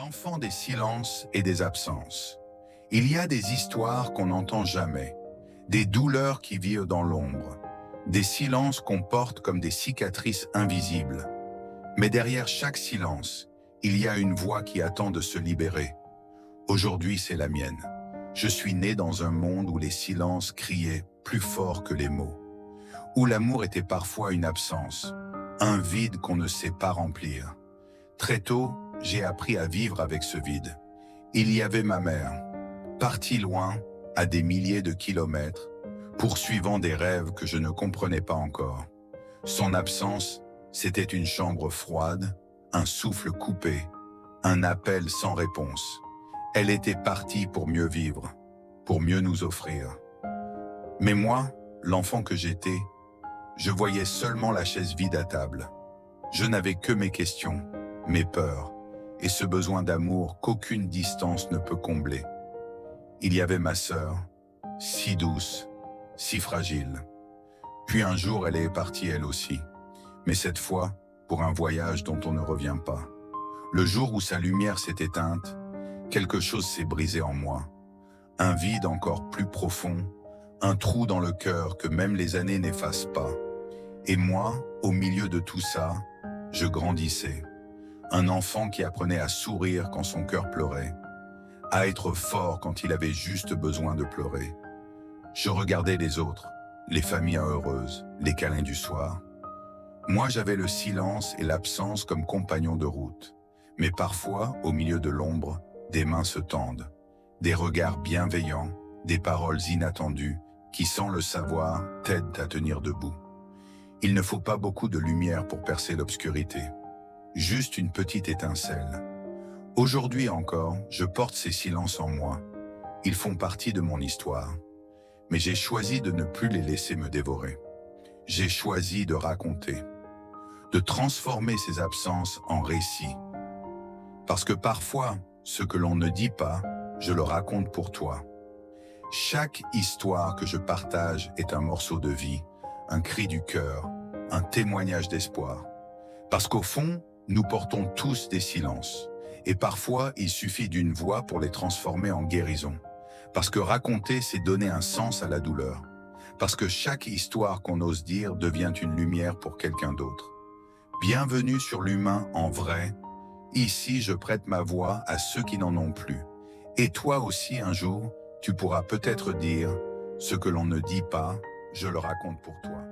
L'enfant des silences et des absences. Il y a des histoires qu'on n'entend jamais, des douleurs qui vivent dans l'ombre, des silences qu'on porte comme des cicatrices invisibles. Mais derrière chaque silence, il y a une voix qui attend de se libérer. Aujourd'hui, c'est la mienne. Je suis né dans un monde où les silences criaient plus fort que les mots, où l'amour était parfois une absence, un vide qu'on ne sait pas remplir. Très tôt, j'ai appris à vivre avec ce vide. Il y avait ma mère, partie loin, à des milliers de kilomètres, poursuivant des rêves que je ne comprenais pas encore. Son absence, c'était une chambre froide, un souffle coupé, un appel sans réponse. Elle était partie pour mieux vivre, pour mieux nous offrir. Mais moi, l'enfant que j'étais, je voyais seulement la chaise vide à table. Je n'avais que mes questions, mes peurs, et ce besoin d'amour qu'aucune distance ne peut combler. Il y avait ma sœur, si douce, si fragile. Puis un jour, elle est partie elle aussi, mais cette fois, pour un voyage dont on ne revient pas. Le jour où sa lumière s'est éteinte, quelque chose s'est brisé en moi. Un vide encore plus profond, un trou dans le cœur que même les années n'effacent pas. Et moi, au milieu de tout ça, je grandissais. Un enfant qui apprenait à sourire quand son cœur pleurait, à être fort quand il avait juste besoin de pleurer. Je regardais les autres, les familles heureuses, les câlins du soir. Moi, j'avais le silence et l'absence comme compagnons de route. Mais parfois, au milieu de l'ombre, des mains se tendent, des regards bienveillants, des paroles inattendues qui, sans le savoir, t'aident à tenir debout. Il ne faut pas beaucoup de lumière pour percer l'obscurité. Juste une petite étincelle. Aujourd'hui encore, je porte ces silences en moi. Ils font partie de mon histoire. Mais j'ai choisi de ne plus les laisser me dévorer. J'ai choisi de raconter, de transformer ces absences en récits. Parce que parfois, ce que l'on ne dit pas, je le raconte pour toi. Chaque histoire que je partage est un morceau de vie, un cri du cœur, un témoignage d'espoir. Parce qu'au fond, nous portons tous des silences. Et parfois, il suffit d'une voix pour les transformer en guérison. Parce que raconter, c'est donner un sens à la douleur. Parce que chaque histoire qu'on ose dire devient une lumière pour quelqu'un d'autre. Bienvenue sur l'humain en vrai. Ici, je prête ma voix à ceux qui n'en ont plus. Et toi aussi, un jour, tu pourras peut-être dire « Ce que l'on ne dit pas, je le raconte pour toi ».